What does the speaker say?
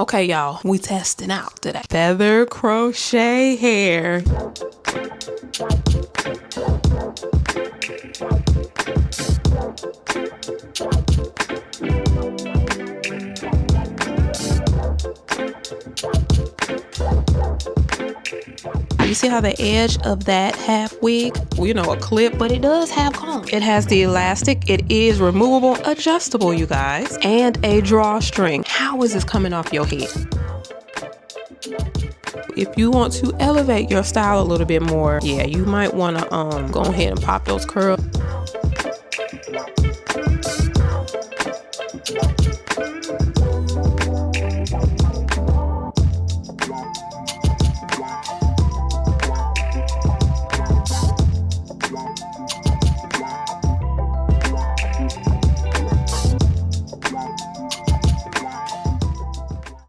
Okay, y'all, we testing out today. Feather crochet hair. You see how the edge of that half wig, well, you know, a clip, but it does have comb. It has the elastic. It is removable, adjustable, you guys, and a drawstring. How is this coming off your head? If you want to elevate your style a little bit more, yeah, you might want to go ahead and pop those curls.